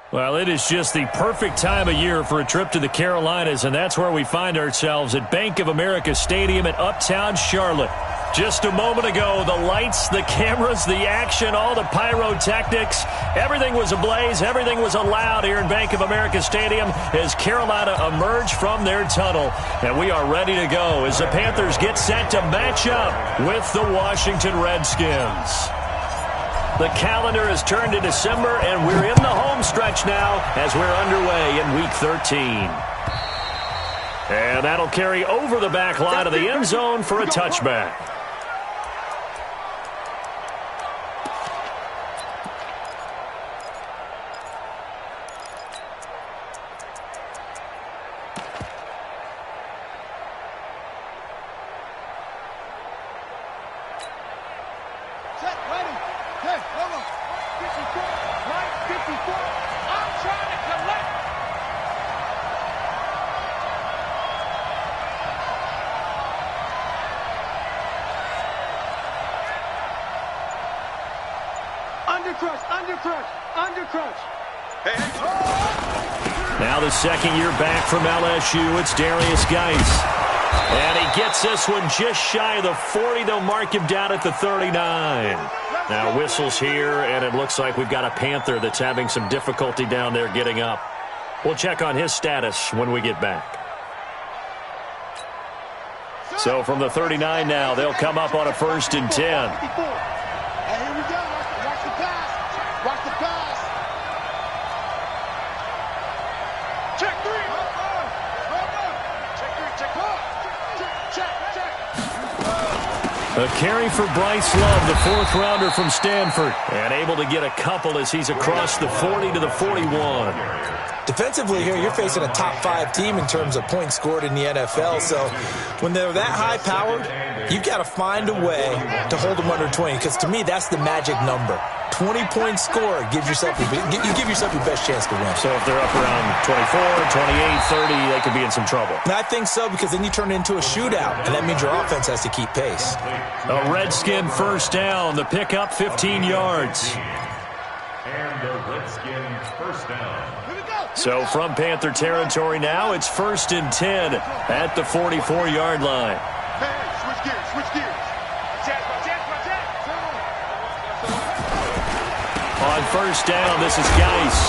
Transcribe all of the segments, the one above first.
Well, it is just the perfect time of year for a trip to the Carolinas, and that's where we find ourselves at Bank of America Stadium in Uptown Charlotte. Just a moment ago, the lights, the cameras, the action, all the pyrotechnics, everything was ablaze, everything was allowed here in Bank of America Stadium as Carolina emerged from their tunnel. And we are ready to go as the Panthers get set to match up with the Washington Redskins. The calendar has turned to December, and we're in the home stretch now as we're underway in Week 13. And that'll carry over the back line of the end zone for a touchback. Now the second year back from LSU, it's Darius Geis. And he gets this one just shy of the 40. They'll mark him down at the 39. Now whistles here, and it looks like we've got a Panther that's having some difficulty down there getting up. We'll check on his status when we get back. So from the 39 now, they'll come up on a 1st and 10. A carry for Bryce Love, the 4th-rounder from Stanford. And able to get a couple as he's across the 40 to the 41. Defensively here, you're facing a top-5 team in terms of points scored in the NFL. So when they're that high-powered, you've got to find a way to hold them under 20. Because to me, that's the magic number. 20-point score gives yourself you give yourself your best chance to win. So if they're up around 24, 28, 30, they could be in some trouble. And I think so, because then you turn it into a shootout, and that means your offense has to keep pace. A Redskin 1st down. The pickup, 15 yards. And the Redskin 1st down. So from Panther territory now, it's 1st and 10 at the 44-yard line. Switch gears. On 1st down, this is Geis.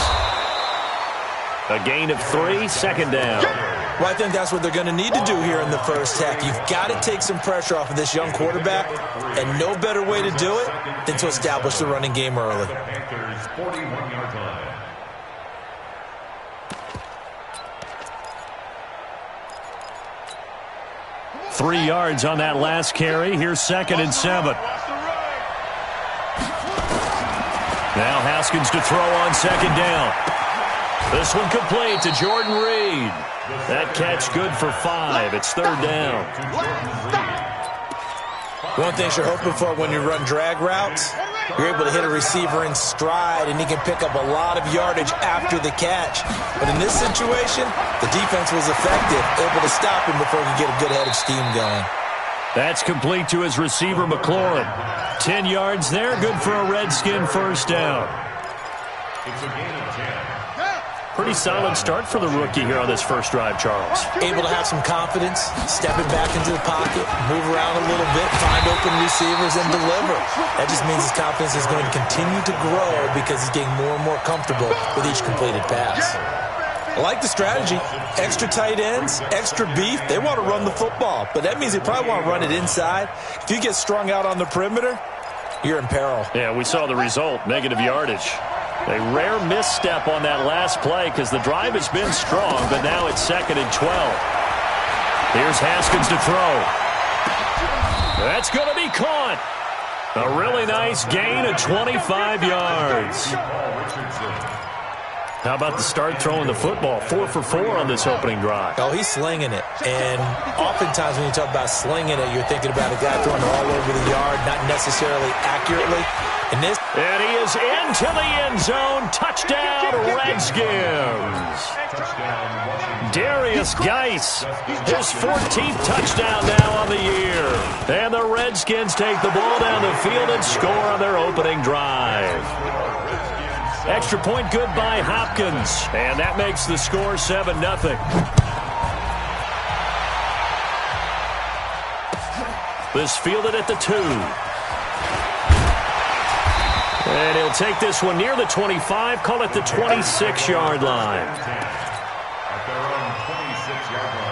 A gain of 3, 2nd down. Well, I think that's what they're going to need to do here in the first half. You've got to take some pressure off of this young quarterback, and no better way to do it than to establish the running game early. Panthers 41-yard line. Three yards on that last carry. Here's 2nd and 7. Now Haskins to throw on 2nd down. This one complete to Jordan Reed. That catch good for 5. It's 3rd down. One thing you're hoping for when you run drag routes, you're able to hit a receiver in stride, and he can pick up a lot of yardage after the catch. But in this situation, the defense was effective, able to stop him before he could get a good head of steam going. That's complete to his receiver, McLaurin. 10 yards there, good for a Redskin 1st down. It's a gain of 10. Pretty solid start for the rookie here on this first drive, Charles. Able to have some confidence, stepping back into the pocket, move around a little bit, find open receivers, and deliver. That just means his confidence is going to continue to grow because he's getting more and more comfortable with each completed pass. I like the strategy. Extra tight ends, extra beef. They want to run the football, but that means they probably want to run it inside. If you get strung out on the perimeter, you're in peril. Yeah, we saw the result, negative yardage. A rare misstep on that last play because the drive has been strong, but now it's 2nd and 12. Here's Haskins to throw. That's going to be caught. A really nice gain of 25 yards. How about the start throwing the football? 4 for 4 on this opening drive. Oh, he's slinging it. And oftentimes when you talk about slinging it, you're thinking about a guy throwing it all over the yard, not necessarily accurately. And he is into the end zone. Touchdown, Redskins. Darius Geis, his 14th touchdown now on the year. And the Redskins take the ball down the field and score on their opening drive. Extra point good by Hopkins. And that makes the score 7-0. This fielded at the 2. And he'll take this one near the 25, call it the 26-yard line. At their own 26-yard line.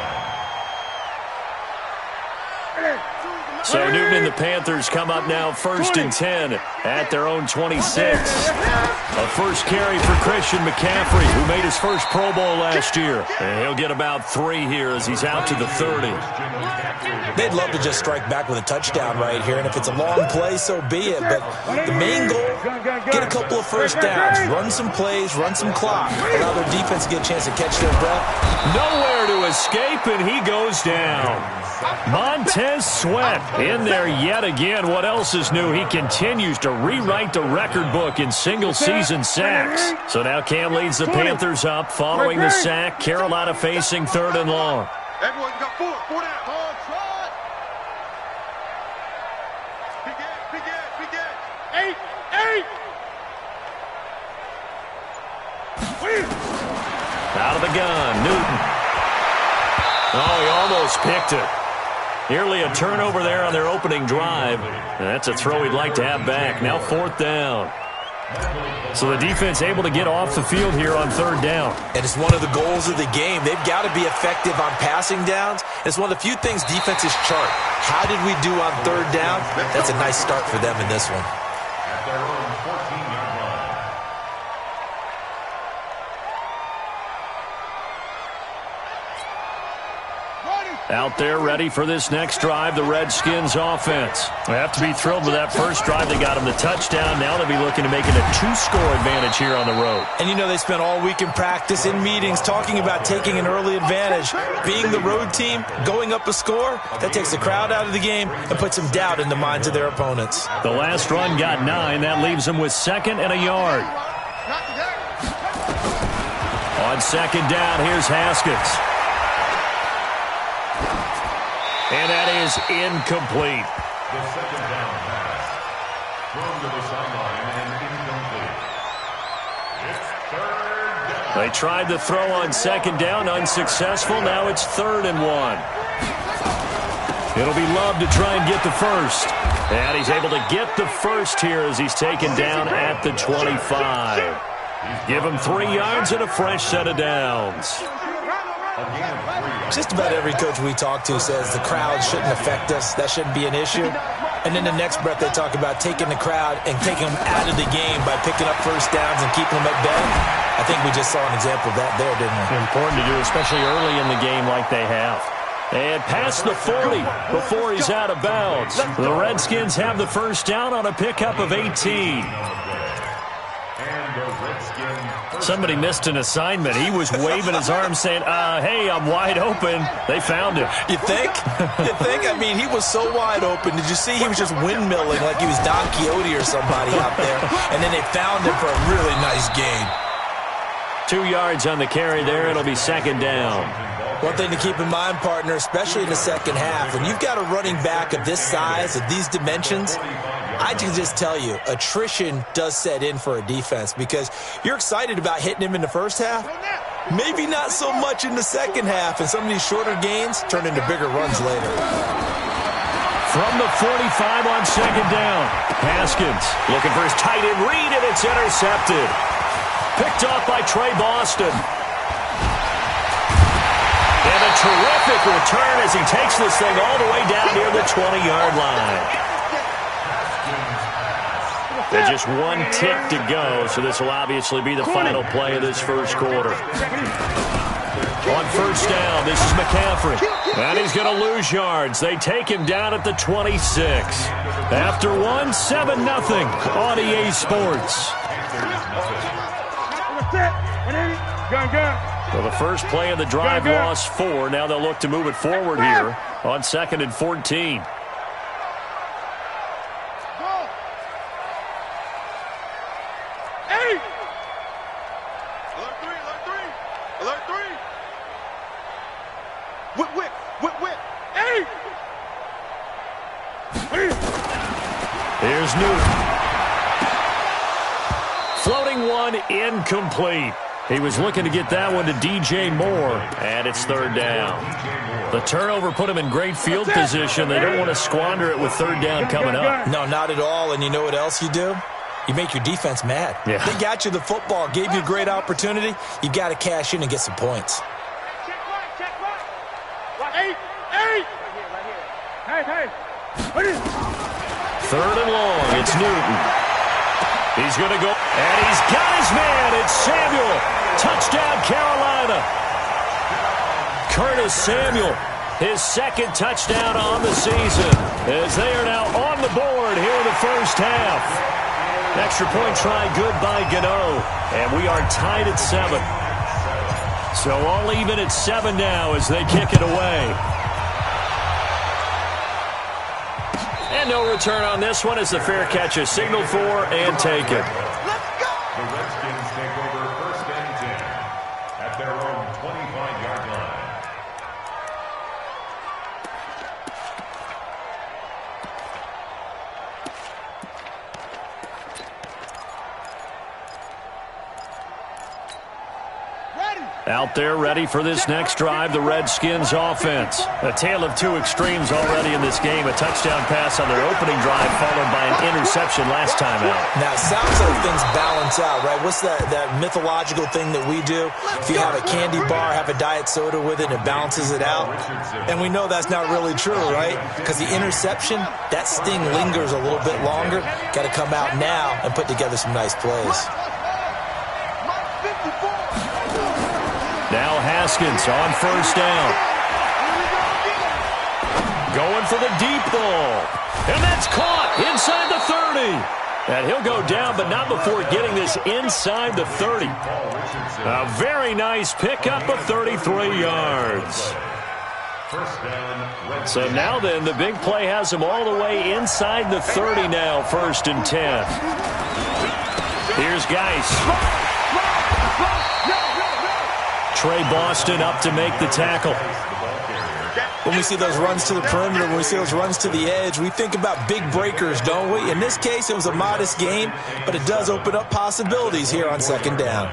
So Newton and the Panthers come up now 1st and 10 at their own 26. A first carry for Christian McCaffrey, who made his first Pro Bowl last year. And he'll get about 3 here as he's out to the 30. They'd love to just strike back with a touchdown right here, and if it's a long play, so be it. But the main goal, get a couple of first downs, run some plays, run some clock, allow their defense to get a chance to catch their breath. Nowhere to escape, and he goes down. Montez Sweat in there yet again. What else is new? He continues to rewrite the record book in single-season sacks. So now Cam leads the Panthers up following the sack. Carolina facing 3rd and long. Everyone got 4 down. Big end. 8. Out of the gun, Newton. Oh, he almost picked it. Nearly a turnover there on their opening drive. And that's a throw he'd like to have back. Now 4th down. So the defense able to get off the field here on 3rd down. And it's one of the goals of the game. They've got to be effective on passing downs. It's one of the few things defenses chart. How did we do on 3rd down? That's a nice start for them in this one. At their own 14-yard line. Out there ready for this next drive, the Redskins offense. They have to be thrilled with that first drive. They got them the touchdown. Now they'll be looking to make it a 2-score advantage here on the road. And you know they spent all week in practice, in meetings, talking about taking an early advantage. Being the road team, going up a score, that takes the crowd out of the game and puts some doubt in the minds of their opponents. The last run got 9. That leaves them with 2nd and a yard. On 2nd down, here's Haskins. And that is incomplete. The 2nd down pass. Thrown to the sideline and incomplete. It's 3rd down. They tried the throw on 2nd down, unsuccessful. Now it's 3rd and 1. It'll be Love to try and get the first. And he's able to get the first here as he's taken down at the 25. Give him 3 yards and a fresh set of downs. Just about every coach we talk to says the crowd shouldn't affect us. That shouldn't be an issue. And then the next breath they talk about taking the crowd and taking them out of the game by picking up first downs and keeping them at bay. I think we just saw an example of that there, didn't we? Important to do, especially early in the game like they have. And past the 40 before he's out of bounds. The Redskins have the first down on a pickup of 18. Somebody missed an assignment. He was waving his arms saying, hey, I'm wide open. They found him. You think? You think? I mean, he was so wide open. Did you see he was just windmilling like he was Don Quixote or somebody out there? And then they found him for a really nice gain. 2 yards on the carry there. It'll be 2nd down. One thing to keep in mind, partner, especially in the second half, when you've got a running back of this size, of these dimensions, I can just tell you, attrition does set in for a defense because you're excited about hitting him in the first half. Maybe not so much in the second half, and some of these shorter gains turn into bigger runs later. From the 45 on 2nd down, Haskins looking for his tight end read, and it's intercepted. Picked off by Trey Boston. And a terrific return as he takes this thing all the way down near the 20-yard line. There's just 1 tick to go, so this will obviously be the final play of this first quarter. On 1st down, this is McCaffrey. And he's going to lose yards. They take him down at the 26. After 1, 7-0 on EA Sports. Well, the first play of the drive lost 4. Now they'll look to move it forward here on 2nd and 14. Here's Newton. Floating one incomplete. He was looking to get that one to DJ Moore, and it's third down. The turnover put him in great field position. They don't want to squander it with third down coming up. No, not at all. And you know what else you do? You make your defense mad. Yeah. They got you the football, gave you a great opportunity. You got to cash in and get some points. Third and long. It's Newton. He's going to go, and he's got his man. It's Samuel. Touchdown, Carolina. Curtis Samuel, his second touchdown on the season, as they are now on the board here in the first half. Extra point try good by Gano, and we are tied at 7. So all even at 7 now as they kick it away. And no return on this one as the fair catch is signaled for and taken. The Redskins take over first and 10 at their own 25-yard line. Out there ready for this next drive, the Redskins offense. A tale of two extremes already in this game. A touchdown pass on their opening drive followed by an interception last time out. Now, it sounds like things balance out, right? What's that mythological thing that we do? If you have a candy bar, have a diet soda with it, and it balances it out. And we know that's not really true, right? Because the interception, that sting lingers a little bit longer. Got to come out now and put together some nice plays. Now Haskins on first down. Going for the deep ball. And that's caught inside the 30. And he'll go down, but not before getting this inside the 30. A very nice pickup of 33 yards. So now then, the big play has him all the way inside the 30 now, first and 10. Here's Geis. Trey Boston up to make the tackle. When we see those runs to the perimeter, when we see those runs to the edge, we think about big breakers, don't we? In this case, it was a modest game, but it does open up possibilities here on second down.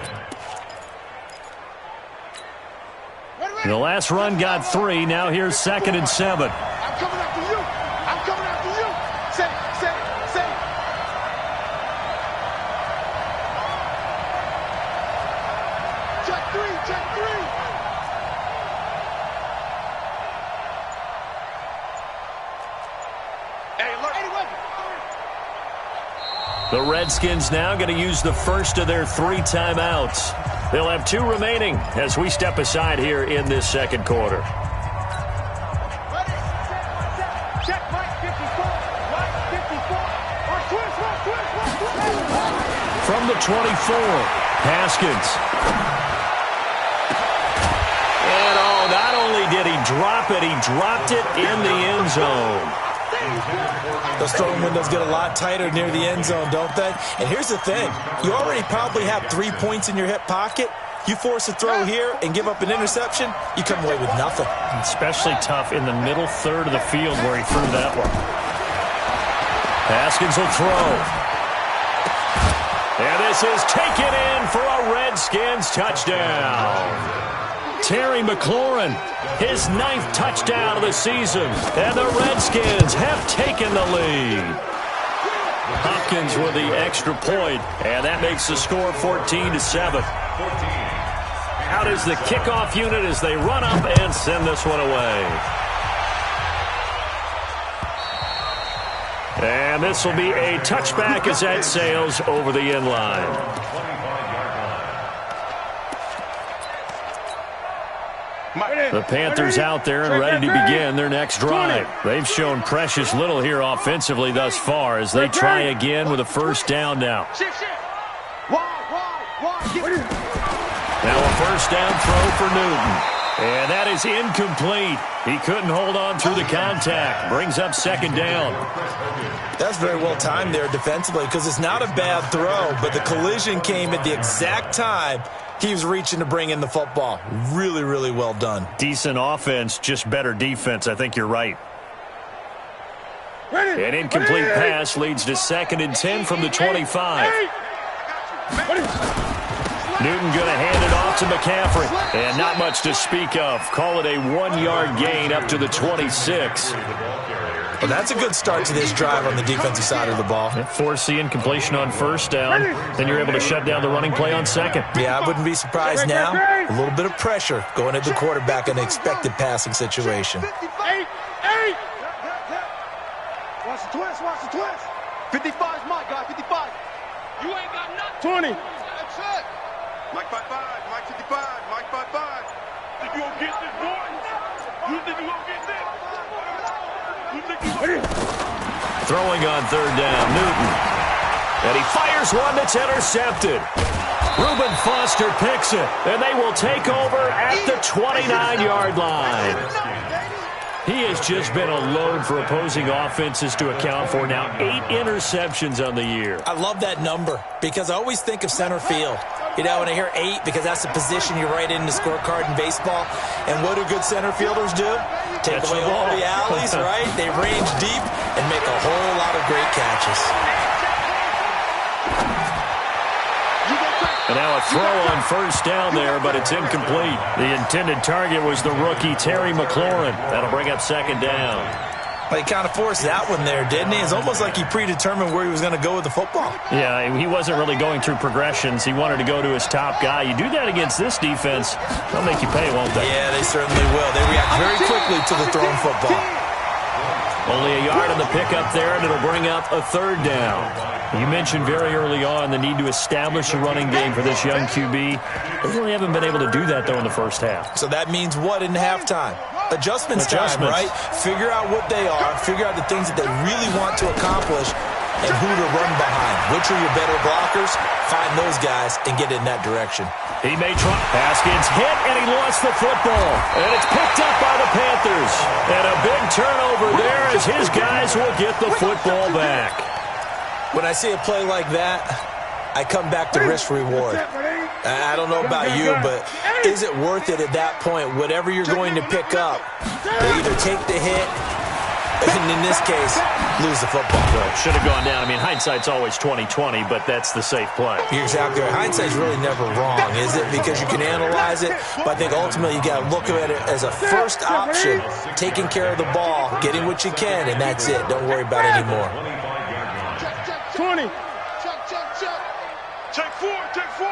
The last run got 3. Now here's second and 7. I'm coming after you. I'm coming after you. Say. Check three. Hey, alert. The Redskins now going to use the first of their 3 timeouts. They'll have 2 remaining as we step aside here in this second quarter. Check, Mike 54. From the 24, Haskins. And not only did he drop it, he dropped it in the end zone. Those throwing windows get a lot tighter near the end zone, don't they? And here's the thing. You already probably have 3 points in your hip pocket. You force a throw here and give up an interception, you come away with nothing. Especially tough in the middle third of the field where he threw that one. Haskins will throw. And this is taken in for a Redskins touchdown. Terry McLaurin, his 9th touchdown of the season, and the Redskins have taken the lead. Hopkins with the extra point, and that makes the score 14-7. Out is the kickoff unit as they run up and send this one away. And this will be a touchback as that sails over the end line. The Panthers out there and ready to begin their next drive. They've shown precious little here offensively thus far as they try again with a first down now. Now a first down throw for Newton. And that is incomplete. He couldn't hold on through the contact. Brings up second down. That's very well timed there defensively because it's not a bad throw, but the collision came at the exact time he was reaching to bring in the football. Really, really well done. Decent offense, just better defense. I think you're right. An incomplete pass leads to second and 10 from the 25. Newton going to hand it off to McCaffrey. And not much to speak of. Call it a 1-yard gain up to the 26. Well, that's a good start to this drive on the defensive side of the ball. Forcing completion on first down. Then you're able to shut down the running play on second. Yeah, I wouldn't be surprised now. A little bit of pressure going at the quarterback in an expected passing situation. 58. Watch the twist, watch the twist. 55 is Mike, guy, 55. You ain't got nothing. 20. That's it. Mike 55, Mike 55, Mike 55. Think you gonna get this, boy? You think you gonna get this? Throwing on third down, Newton. And he fires one that's intercepted. Reuben Foster picks it, and they will take over at the 29-yard line. He has just been a load for opposing offenses to account for. Now 8 interceptions on the year. I love that number because I always think of center field. You know, when I hear 8, because that's the position you write in the scorecard in baseball. And what do good center fielders do? Take away all the alleys, right? They range deep and make a whole lot of great catches. And now a throw on first down there, but it's incomplete. The intended target was the rookie Terry McLaurin. That'll bring up second down. Well, he kind of forced that one there, didn't he? It's almost like he predetermined where he was going to go with the football. Yeah, he wasn't really going through progressions. He wanted to go to his top guy. You do that against this defense, they'll make you pay, won't they? Yeah, they certainly will. They react very quickly to the thrown football. Only a yard on the pickup there, and it'll bring up a third down. You mentioned very early on the need to establish a running game for this young QB. They really haven't been able to do that, though, in the first half. So that means what in halftime? Adjustments time, right? Figure out what they are, figure out the things that they really want to accomplish, and who to run behind. Which are your better blockers? Find those guys and get in that direction. He may try. Haskins hit, and he lost the football. And it's picked up by the Panthers. And a big turnover there as his guys will get the football back. When I see a play like that, I come back to risk-reward. I don't know about you, but is it worth it at that point? Whatever you're going to pick up, they either take the hit, and in this case, lose the football. Well, should have gone down. I mean, hindsight's always 20/20, but that's the safe play. You're exactly right. Hindsight's really never wrong, is it? Because you can analyze it, but I think ultimately you got to look at it as a first option, taking care of the ball, getting what you can, and that's it. Don't worry about it anymore. 20. Check 4, check 4.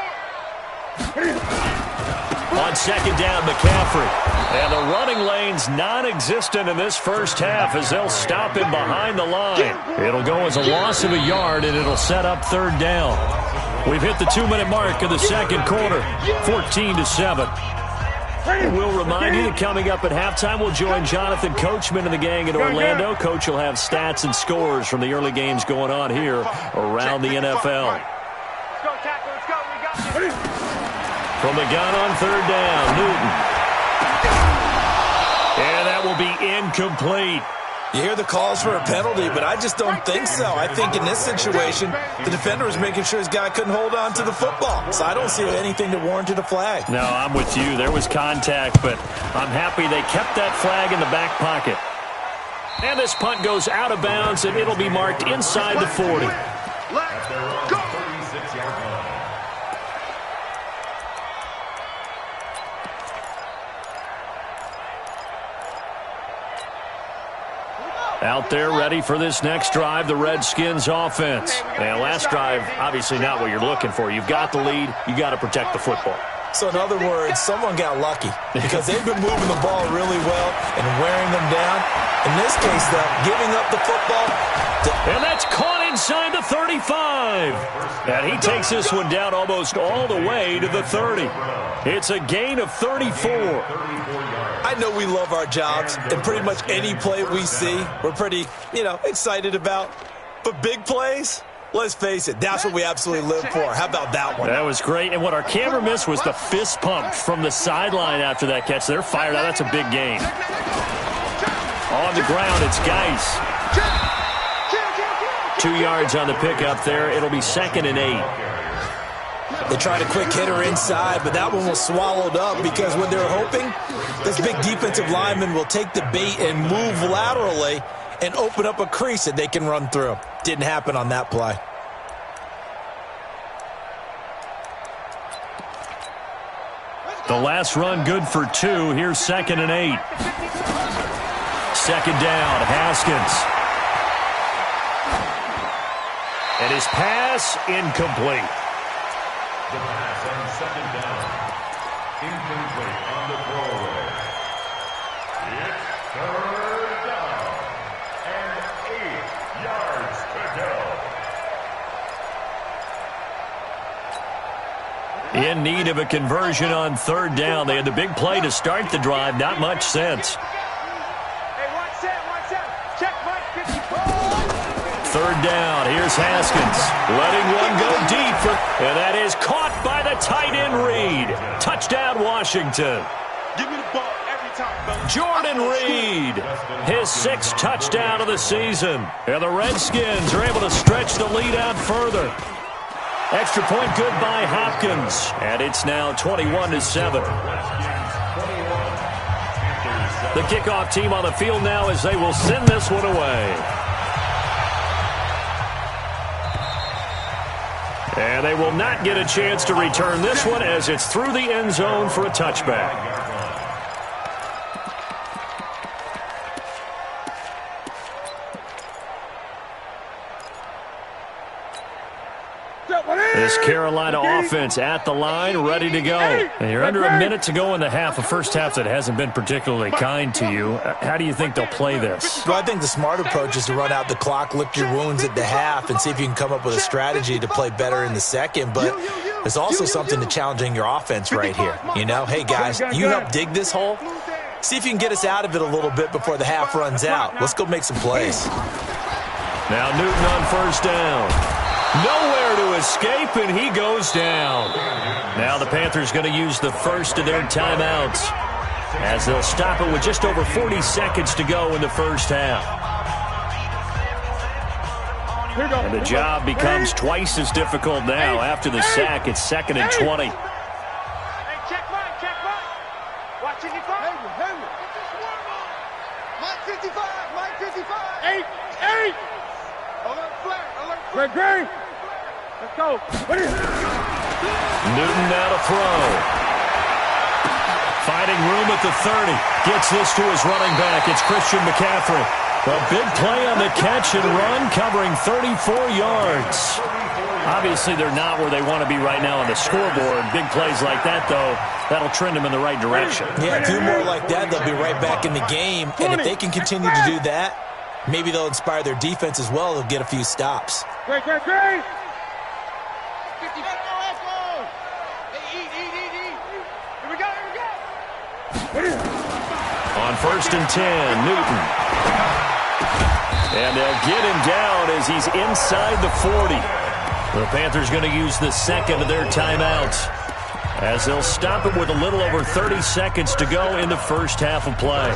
On second down, McCaffrey. And the running lane's non-existent in this first half as they'll stop him behind the line. It'll go as a loss of a yard, and it'll set up third down. We've hit the 2-minute mark of the second quarter, 14-7. We'll remind you that coming up at halftime, we'll join Jonathan Coachman and the gang in Orlando. Coach will have stats and scores from the early games going on here around the NFL. Let's go, tackle, let's go. We got it. From the gun on third down, Newton. And that will be incomplete. You hear the calls for a penalty, but I just don't think so. I think in this situation, the defender was making sure his guy couldn't hold on to the football. So I don't see anything that warranted a flag. No, I'm with you. There was contact, but I'm happy they kept that flag in the back pocket. And this punt goes out of bounds, and it'll be marked inside the 40. Let's go. Out there ready for this next drive, the Redskins offense. And last drive, obviously not what you're looking for. You've got the lead. You got to protect the football. So in other words, someone got lucky because they've been moving the ball really well and wearing them down. In this case, though, giving up the football. And that's caught inside the 35. And he takes this one down almost all the way to the 30. It's a gain of 34. I know we love our jobs, and pretty much any play we see, we're pretty, excited about. But big plays, let's face it, that's what we absolutely live for. How about that one? That was great. And what our camera missed was the fist pump from the sideline after that catch. They're fired out. That's a big gain. On the ground, it's Geis. 2 yards on the pickup there. It'll be 2nd and 8. They tried a quick hitter inside, but that one was swallowed up because what they were hoping, this big defensive lineman will take the bait and move laterally and open up a crease that they can run through. Didn't happen on that play. The last run good for 2. Here's 2nd and 8. 2nd down, Haskins. And his pass incomplete. The pass on 2nd down. Incomplete on the throwaway. It's 3rd down. And 8 yards to go. In need of a conversion on 3rd down. They had the big play to start the drive. Not much sense. 3rd down. Here's Haskins. Letting one go deep. And that is caught by the tight end Reed. Touchdown, Washington. Give me the ball every time, brother. Jordan Reed, his 6th touchdown of the season. And the Redskins are able to stretch the lead out further. Extra point good by Hopkins. And it's now 21-7. The kickoff team on the field now as they will send this one away. And they will not get a chance to return this one as it's through the end zone for a touchback. This Carolina offense at the line, ready to go. And you're under a minute to go in the half, a first half that hasn't been particularly kind to you. How do you think they'll play this? Well, I think the smart approach is to run out the clock, lick your wounds at the half, and see if you can come up with a strategy to play better in the second. But there's also something to challenging your offense right here. You know, hey, guys, you help dig this hole. See if you can get us out of it a little bit before the half runs out. Let's go make some plays. Now Newton on 1st down. Nowhere to escape, and he goes down. Now the Panthers going to use the first of their timeouts as they'll stop it with just over 40 seconds to go in the first half. And the job becomes twice as difficult now. After the sack, it's 2nd and 20. Hey, check mine. Watch it, Mike 55, Mike 55. 8. Alert flag. Green. Let's go. Newton now to throw. Finding room at the 30. Gets this to his running back. It's Christian McCaffrey. A big play on the catch and run, covering 34 yards. Obviously, they're not where they want to be right now on the scoreboard. Big plays like that, though, that'll trend them in the right direction. Yeah, a few more like that, they'll be right back in the game. And if they can continue to do that, maybe they'll inspire their defense as well. They'll get a few stops. Great. 50. Let's go. Hey, eat. Here we go. On 1st and 10, Newton. And they'll get him down as he's inside the 40. The Panthers going to use the 2nd of their timeouts as they'll stop it with a little over 30 seconds to go in the first half of play.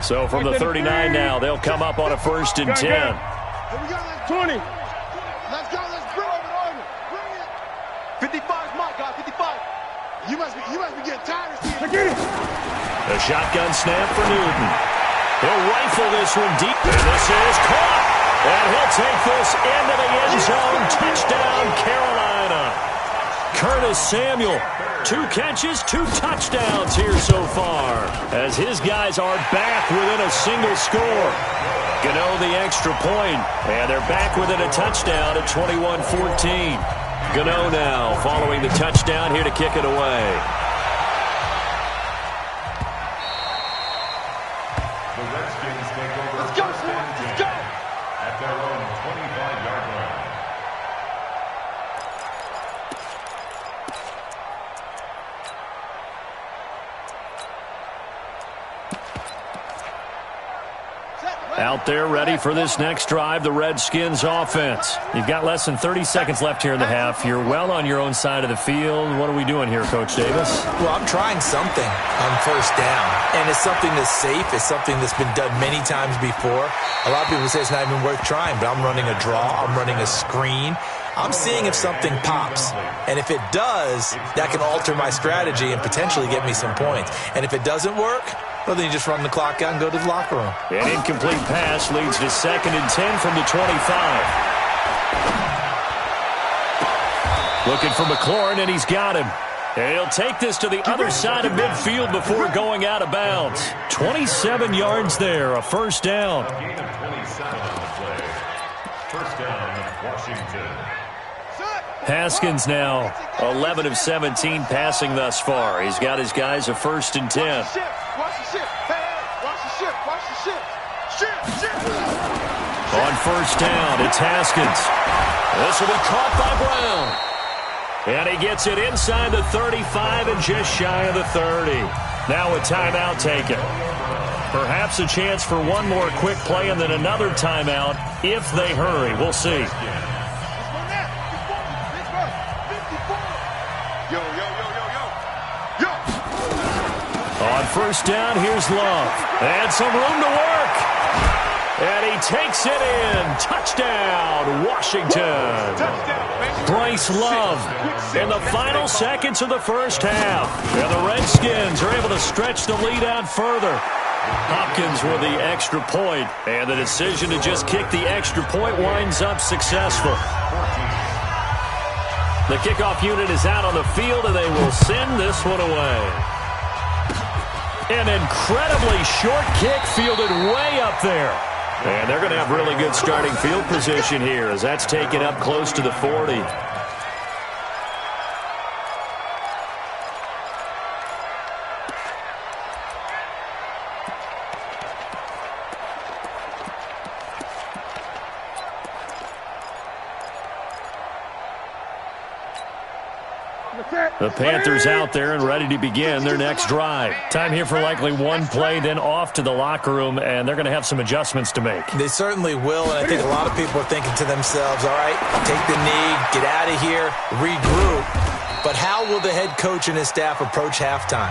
So from the 39 now, they'll come up on a 1st and 10. Here we go, that's 20. Let's go, let's bring it. Bring it. 55's my guy, 55. You must be getting tired of seeing it. A shotgun snap for Newton. He'll rifle this one deep. And this is caught. And he'll take this into the end zone. Touchdown, Carolina. Curtis Samuel. 2 catches, 2 touchdowns here so far, as his guys are back within a single score. Gano the extra point, and they're back within a touchdown at 21-14. Gano now following the touchdown here to kick it away. The Redskins take over. Let's go. At their own 25-yard line. Out there ready for this next drive, the Redskins offense. You've got less than 30 seconds left here in the half. You're well on your own side of the field. What are we doing here, Coach Davis? Well, I'm trying something on 1st down, and it's something that's safe. It's something that's been done many times before. A lot of people say it's not even worth trying, but I'm running a draw. I'm running a screen. I'm seeing if something pops. And if it does, that can alter my strategy and potentially get me some points. And if it doesn't work, well, then you just run the clock out and go to the locker room. An incomplete pass leads to 2nd and 10 from the 25. Looking for McLaurin, and he's got him. And he'll take this to the other side of midfield before going out of bounds. 27 yards there, a first down. A gain of 27 on the play. First down, Washington. Haskins now 11 of 17 passing thus far. He's got his guys a 1st and 10. Watch the ship. Hey, watch the ship. Watch the ship. Ship. On first down, it's Haskins. This will be caught by Brown. And he gets it inside the 35 and just shy of the 30. Now a timeout taken. Perhaps a chance for one more quick play and then another timeout if they hurry. We'll see. On first down, here's Love. And some room to work. And he takes it in. Touchdown, Washington. Bryce Love in the final seconds of the first half. And the Redskins are able to stretch the lead out further. Hopkins with the extra point. And the decision to just kick the extra point winds up successful. The kickoff unit is out on the field, and they will send this one away. An incredibly short kick fielded way up there. And they're going to have really good starting field position here as that's taken up close to the 40. The Panthers out there and ready to begin their next drive. Time here for likely one play, then off to the locker room, and they're going to have some adjustments to make. They certainly will, and I think a lot of people are thinking to themselves, all right, take the knee, get out of here, regroup. But how will the head coach and his staff approach halftime?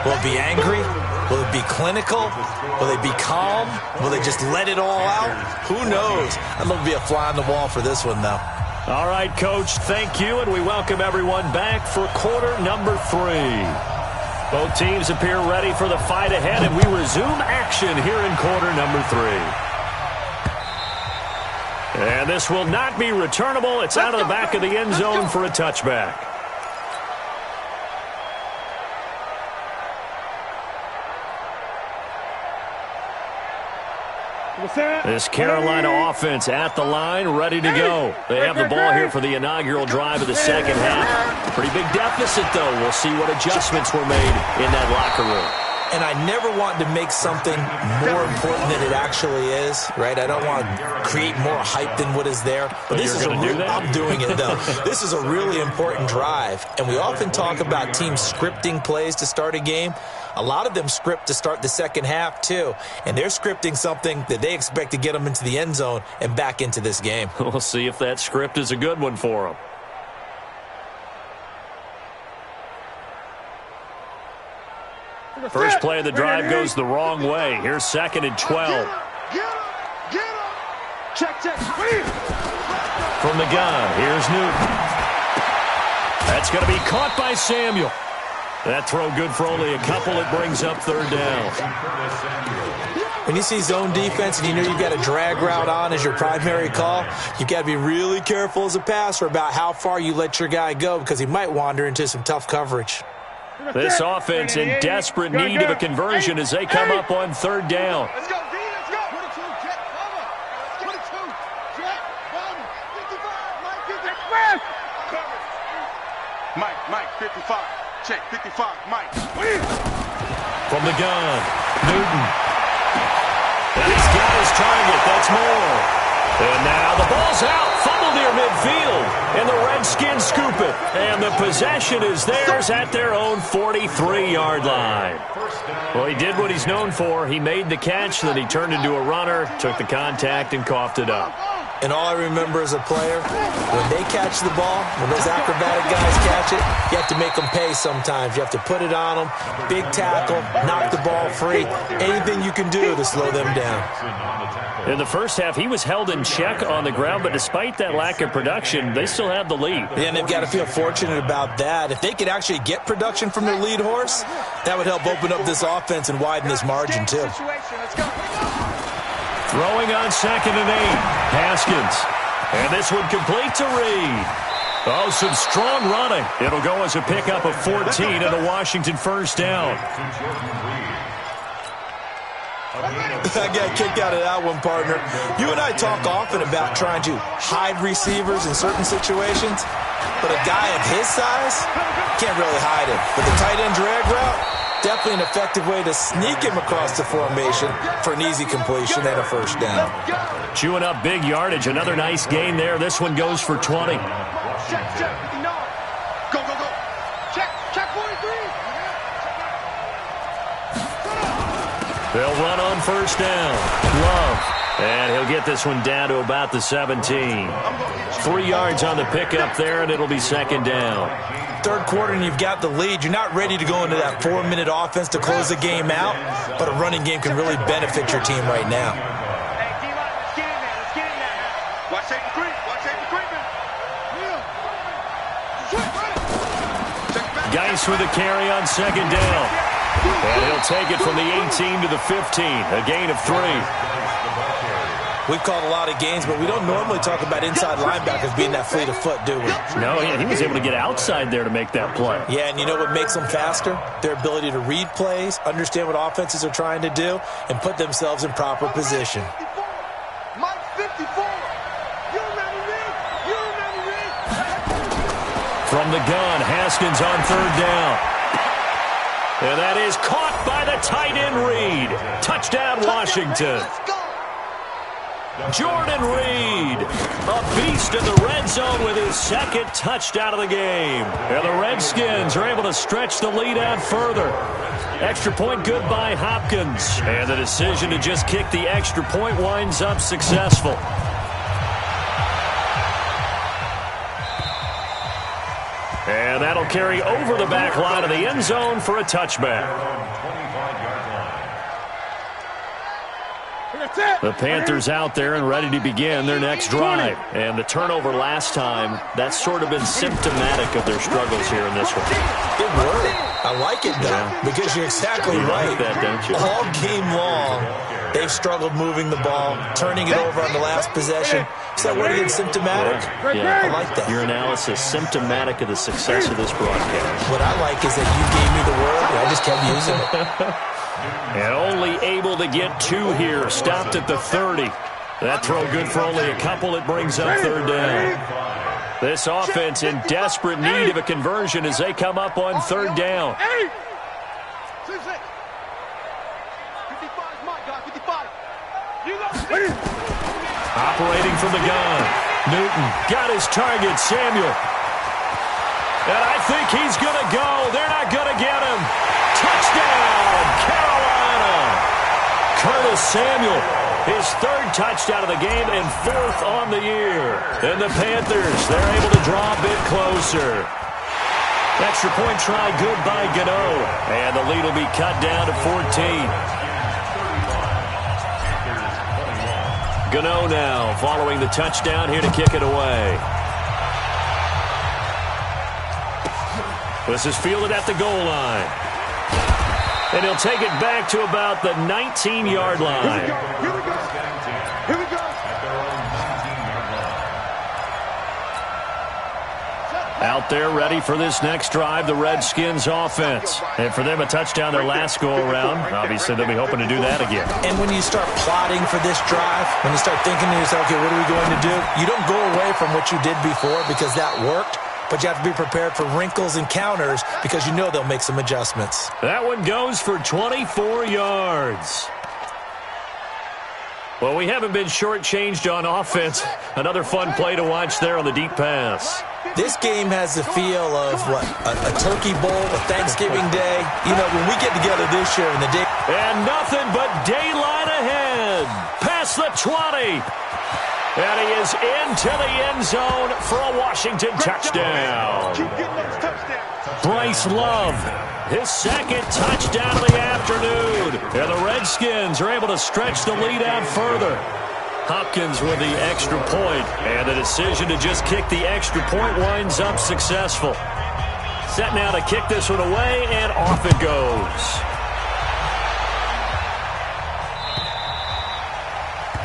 Will it be angry? Will it be clinical? Will they be calm? Will they just let it all out? Who knows? I'd love to be a fly on the wall for this one, though. All right, Coach, thank you, and we welcome everyone back for quarter number 3. Both teams appear ready for the fight ahead, and we resume action here in quarter number 3. And this will not be returnable. It's out of the back of the end zone for a touchback. This Carolina offense at the line, ready to go. They have the ball here for the inaugural drive of the second half. Pretty big deficit, though. We'll see what adjustments were made in that locker room. And I never want to make something more important than it actually is, right? I don't want to create more hype than what is there. But this is I'm doing it, though. This is a really important drive. And we often talk about teams scripting plays to start a game. A lot of them script to start the second half, too. And they're scripting something that they expect to get them into the end zone and back into this game. We'll see if that script is a good one for them. First play of the drive goes the wrong way. Here's 2nd and 12. Get him. Check. From the gun, here's Newton. That's going to be caught by Samuel. That throw good for only a couple. It brings up 3rd down. When you see zone defense and you know you've got a drag route on as your primary call, you've got to be really careful as a passer about how far you let your guy go because he might wander into some tough coverage. This offense in desperate need of a conversion as they come up on 3rd down. Let's go, D. Let's go. 22, jet, cover. 22, jet, bomb. 55, Mike, 55. Mike, 55. Check, 55, Mike. From the gun, Newton. And he's got his target. That's more. And now the ball's out. Fumble near midfield. And the Redskins scoop it. And the possession is theirs at their own 43-yard line. Well, he did what he's known for. He made the catch, then he turned into a runner, took the contact, and coughed it up. And all I remember as a player, when they catch the ball, when those acrobatic guys catch it, you have to make them pay sometimes. You have to put it on them, big tackle, knock the ball free, anything you can do to slow them down. In the first half, he was held in check on the ground, but despite that lack of production, they still have the lead. Yeah, and they've got to feel fortunate about that. If they could actually get production from their lead horse, that would help open up this offense and widen this margin, too. Throwing on 2nd and 8. Haskins And this one complete to Reed. Oh, some strong running. It'll go as a pickup of 14 and a Washington first down. I got kicked out of that one, partner. You and I talk often about trying to hide receivers in certain situations, but a guy of his size can't really hide him. But the tight end drag route, definitely an effective way to sneak him across the formation for an easy completion and a first down. Chewing up big yardage. Another nice gain there. This one goes for 20. Check, 59. Go, go, go. Check 43. They'll run on first down. Love. And he'll get this one down to about the 17. 3 yards on the pickup there, and it'll be second down. Third quarter and you've got the lead. You're not ready to go into that 4-minute offense to close the game out, but a running game can really benefit your team right now. Hey, D-line, let's get in there. Let's get in there. Watch safety creep. Watch safety creeping. Geis with a carry on second down. And he'll take it from the 18 to the 15. A gain of 3. We've called a lot of games, but we don't normally talk about inside linebackers being that fleet of foot, do we? No, he was able to get outside there to make that play. Yeah, and you know what makes them faster? Their ability to read plays, understand what offenses are trying to do, and put themselves in proper position. Mike 54. You remember me? You remember me? From the gun, Haskins on third down. And that is caught by the tight end Reed. Touchdown, Washington. Jordan Reed, a beast in the red zone with his second touchdown of the game. And the Redskins are able to stretch the lead out further. Extra point good by Hopkins. And the decision to just kick the extra point winds up successful. And that'll carry over the back line of the end zone for a touchback. The Panthers out there and ready to begin their next drive. And the turnover last time, that's sort of been symptomatic of their struggles here in this one. Good word. I like it, though, because you're exactly right. Like that, don't you? All game long, they've struggled moving the ball, turning it over on the last possession. Is that word again, symptomatic? Yeah. I like that. Your analysis, symptomatic of the success of this broadcast. What I like is that you gave me the word, and I just kept using it. And only able to get 2 here. Stopped at the 30. That throw good for only a couple. It brings up third down. This offense in desperate need of a conversion as they come up on third down. 55 is my guy. 55. Operating from the gun. Newton got his target, Samuel. And I think he's going to go. They're not going to get him. Touchdown, Carolina. Curtis Samuel, his 3rd touchdown of the game and 4th on the year. And the Panthers, they're able to draw a bit closer. Extra point try good by Gano. And the lead will be cut down to 14. Gano now following the touchdown here to kick it away. This is fielded at the goal line. And he'll take it back to about the 19-yard line. Here we go. Here we go. Out there ready for this next drive, the Redskins offense. And for them, a touchdown their last go-around. Obviously, they'll be hoping to do that again. And when you start plotting for this drive, when you start thinking to yourself, okay, what are we going to do? You don't go away from what you did before because that worked. But you have to be prepared for wrinkles and counters because you know they'll make some adjustments. That one goes for 24 yards. Well, we haven't been shortchanged on offense. Another fun play to watch there on the deep pass. This game has the feel of, what, a turkey bowl, a Thanksgiving day. You know, when we get together this year in the day. And nothing but daylight ahead. Past the 20. And he is into the end zone for a Washington touchdown. Bryce Love, his 2nd touchdown of the afternoon. And the Redskins are able to stretch the lead out further. Hopkins with the extra point. And the decision to just kick the extra point winds up successful. Set now to kick this one away, and off it goes.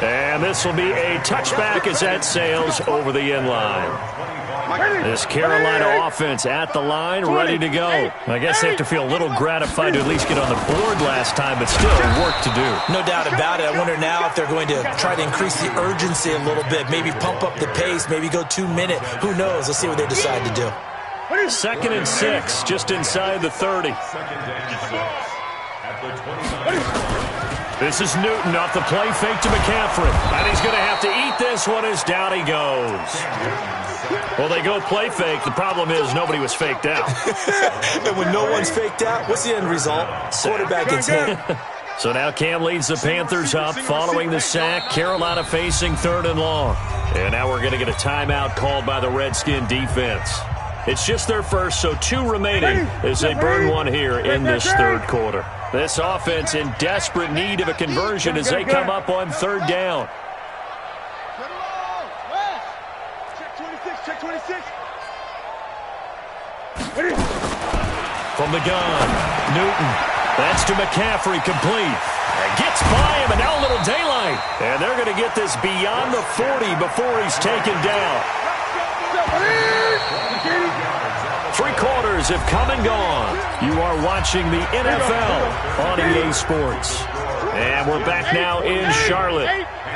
And this will be a touchback as that sails over the end line. This Carolina offense at the line, ready to go. I guess they have to feel a little gratified to at least get on the board last time, but still work to do. No doubt about it. I wonder now if they're going to try to increase the urgency a little bit, maybe pump up the pace, maybe go 2 minute. Who knows? Let's see what they decide to do. 2nd and 6, just inside the 30. This is Newton off the play fake to McCaffrey. And he's going to have to eat this one as down he goes. Well, they go play fake. The problem is nobody was faked out. And when no one's faked out, what's the end result? Quarterback gets hit. So now Cam leads the Panthers up following the sack. Carolina facing 3rd and long. And now we're going to get a timeout called by the Redskin defense. It's just their first, so 2 remaining as they burn one here in this 3rd quarter. This offense in desperate need of a conversion as they come up on 3rd down. Check 26. From the gun, Newton. That's to McCaffrey, complete. And gets by him, and now a little daylight. And they're going to get this beyond the 40 before he's taken down. 3 quarters have come and gone. You are watching the NFL on EA Sports. And we're back now in Charlotte.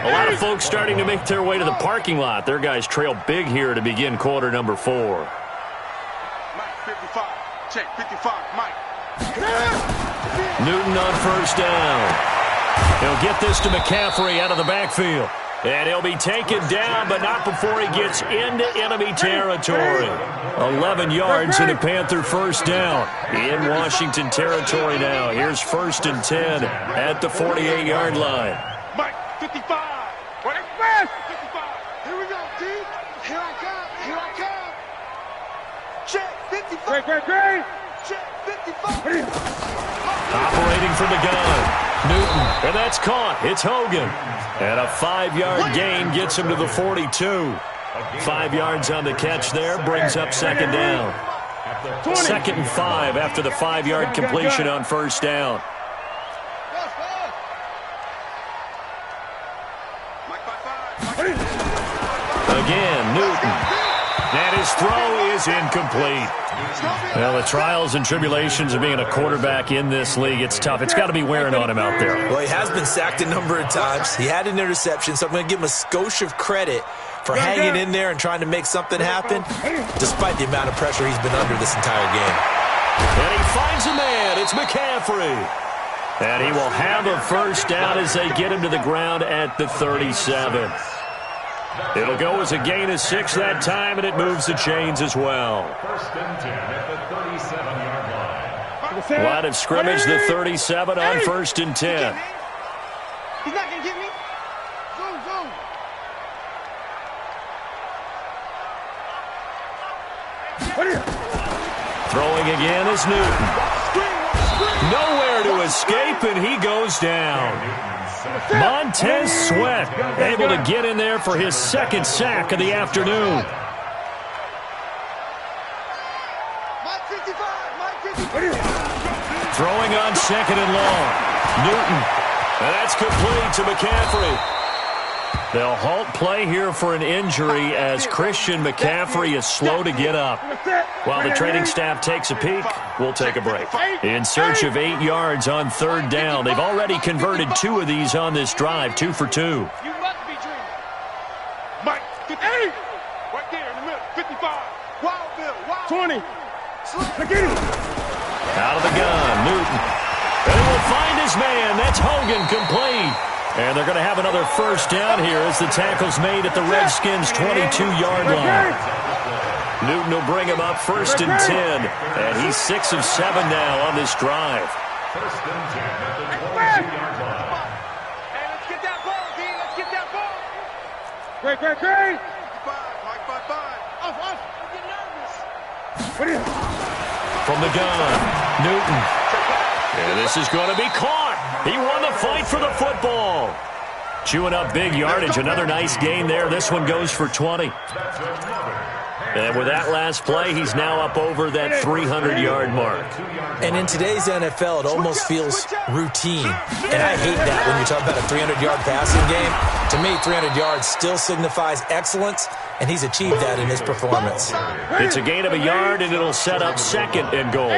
A lot of folks starting to make their way to the parking lot. Their guys trail big here to begin quarter number 4. Mike, 55. Check, 55. Mike. Newton on 1st down. He'll get this to McCaffrey out of the backfield. And he'll be taken down, but not before he gets into enemy territory. 11 yards and a Panther 1st down in Washington territory now. Here's 1st and 10 at the 48-yard line. Mike, 55. What? 55. Here we go, D. Here I come. Check, 55. Great. Check, 55. Operating from the gun. Newton, and that's caught. It's Hogan. And a 5-yard gain gets him to the 42. 5 yards on the catch there, brings up 2nd down. 2nd and 5 after the 5-yard completion on 1st down. Again, Newton. And his throw is incomplete. Well, the trials and tribulations of being a quarterback in this league, it's tough. It's got to be wearing on him out there. Well, he has been sacked a number of times. He had an interception, so I'm going to give him a skosh of credit for hanging in there and trying to make something happen, despite the amount of pressure he's been under this entire game. And he finds a man. It's McCaffrey. And he will have a 1st down as they get him to the ground at the 37. It'll go as a gain of 6 that time, and it moves the chains as well. 1st and 10 at the 37-yard line. Line of scrimmage, the 37 on 1st and 10. He's not going to get me. Zoom. Throwing again is Newton. Nowhere to escape, and he goes down. Montez Sweat able to get in there for his 2nd sack of the afternoon. Throwing on 2nd and long. Newton. And that's complete to McCaffrey. They'll halt play here for an injury as Christian McCaffrey is slow to get up. While the training staff takes a peek, we'll take a break. In search of 8 yards on 3rd down. They've already converted 2 of these on this drive, 2 for 2. You must be dreaming. Mike, 58. Right there in the middle, 55. Wild Bill, wild. 20. Out of the gun, Newton. And he will find his man. That's Hogan, complete. And they're going to have another 1st down here as the tackle's made at the Redskins' 22-yard line. Newton will bring him up 1st and 10. And he's 6 of 7 now on this drive. 1st and 10 at the 22-yard line. Hey, let's get that ball, D. Let's get that ball. Great. 55, Mike, 55. Off. Don't get nervous. From the gun, Newton. And this is going to be caught. He won the fight for the football. Chewing up big yardage. Another nice gain there. This one goes for 20. That's another And with that last play, he's now up over that 300-yard mark. And in today's NFL, it almost feels routine. And I hate that when you talk about a 300-yard passing game. To me, 300 yards still signifies excellence, and he's achieved that in his performance. It's a gain of a yard, and it'll set up second and goal.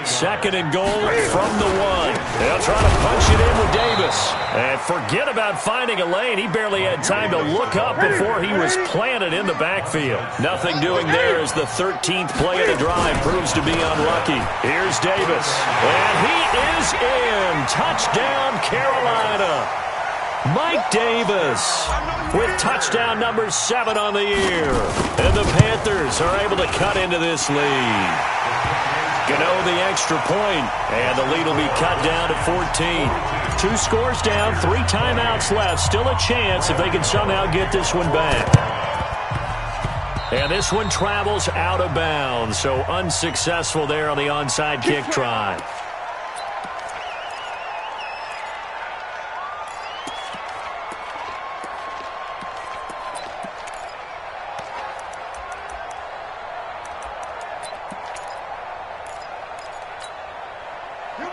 Second and goal from the 1. They'll try to punch it in with Davis. And forget about finding a lane. He barely had time to look up before he was planted in the backfield. Nothing doing there as the 13th play of the drive proves to be unlucky. Here's Davis. And he is in. Touchdown, Carolina. Mike Davis with touchdown number 7 on the year. And the Panthers are able to cut into this lead. Gano the extra point, and the lead will be cut down to 14. 2 scores down, 3 timeouts left. Still a chance if they can somehow get this one back. And this one travels out of bounds, so unsuccessful there on the onside kick try.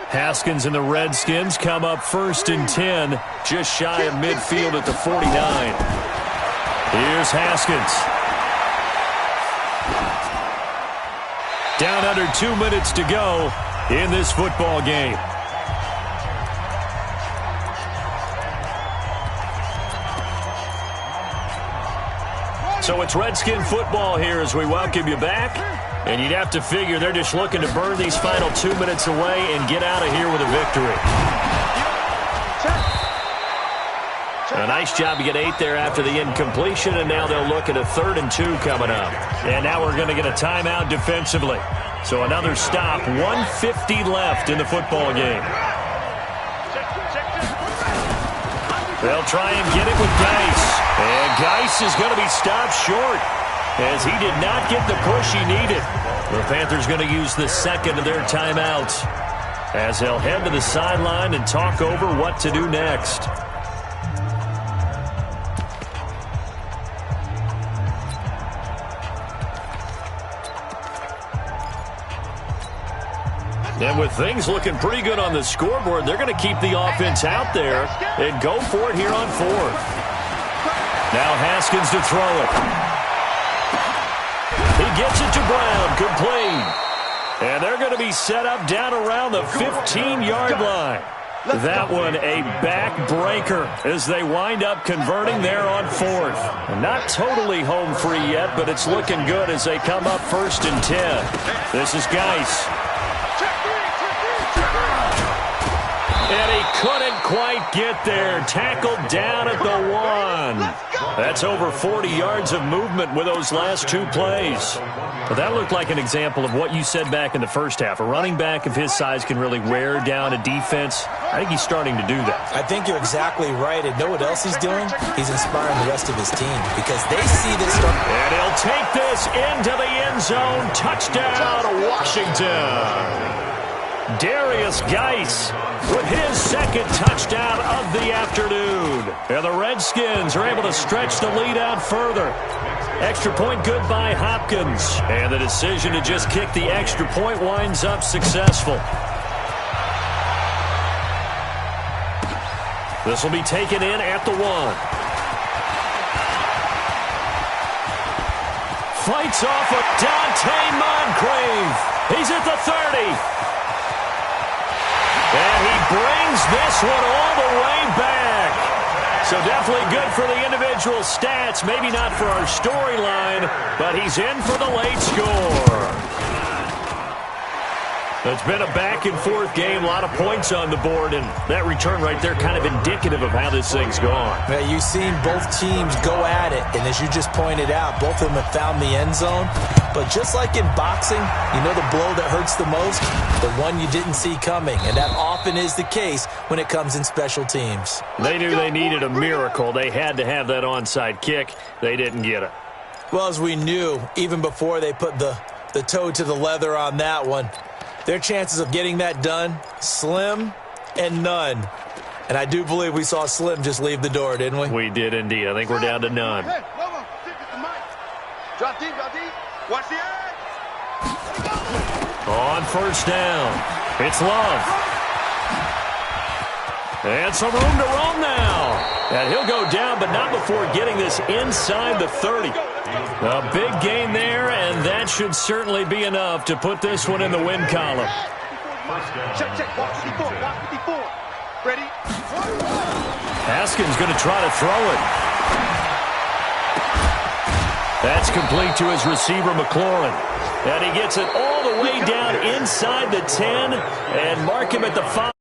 Haskins and the Redskins come up 1st and 10, just shy of midfield at the 49. Here's Haskins. Down under 2 minutes to go in this football game. So it's Redskin football here as we welcome you back. And you'd have to figure they're just looking to burn these final 2 minutes away and get out of here with a victory. A nice job to get 8 there after the incompletion, and now they'll look at a 3rd and 2 coming up. And now we're going to get a timeout defensively. So another stop, 1:50 left in the football game. They'll try and get it with Geis. And Geis is going to be stopped short, as he did not get the push he needed. The Panthers going to use the second of their timeouts as they'll head to the sideline and talk over what to do next. And with things looking pretty good on the scoreboard, they're going to keep the offense out there and go for it here on 4th. Now Haskins to throw it. He gets it to Brown, complete. And they're going to be set up down around the 15-yard line. That one a backbreaker as they wind up converting there on 4th. Not totally home free yet, but it's looking good as they come up 1st and 10. This is Geis. And he couldn't quite get there. Tackled down at the 1. That's over 40 yards of movement with those last 2 plays. But that looked like an example of what you said back in the first half. A running back of his size can really wear down a defense. I think he's starting to do that. I think you're exactly right. And know what else he's doing? He's inspiring the rest of his team because they see this stuff. And he'll take this into the end zone. Touchdown, Washington. Darius Geis with his second touchdown of the afternoon. And the Redskins are able to stretch the lead out further. Extra point good by Hopkins. And the decision to just kick the extra point winds up successful. This will be taken in at the 1. Fights off of Dante Moncrief. He's at the 30. And he brings this one all the way back. So definitely good for the individual stats. Maybe not for our storyline, but he's in for the late score. It's been a back-and-forth game, a lot of points on the board, and that return right there kind of indicative of how this thing's gone. Yeah, you've seen both teams go at it, and as you just pointed out, both of them have found the end zone. But just like in boxing, you know the blow that hurts the most? The one you didn't see coming, and that often is the case when it comes in special teams. They knew they needed a miracle. They had to have that onside kick. They didn't get it. Well, as we knew, even before they put the toe to the leather on that one, their chances of getting that done, slim and none. And I do believe we saw Slim just leave the door, didn't we? We did indeed. I think we're down to none. Drop deep, drop deep. Watch the edge. On first down, it's Love. And some room to roam now. And he'll go down, but not before getting this inside the 30. A big gain there, and that should certainly be enough to put this one in the win column. Check, check. Watch 54. Watch 54. Ready? Haskins going to try to throw it. That's complete to his receiver, McLaurin. And he gets it all the way down inside the 10 and mark him at the 5.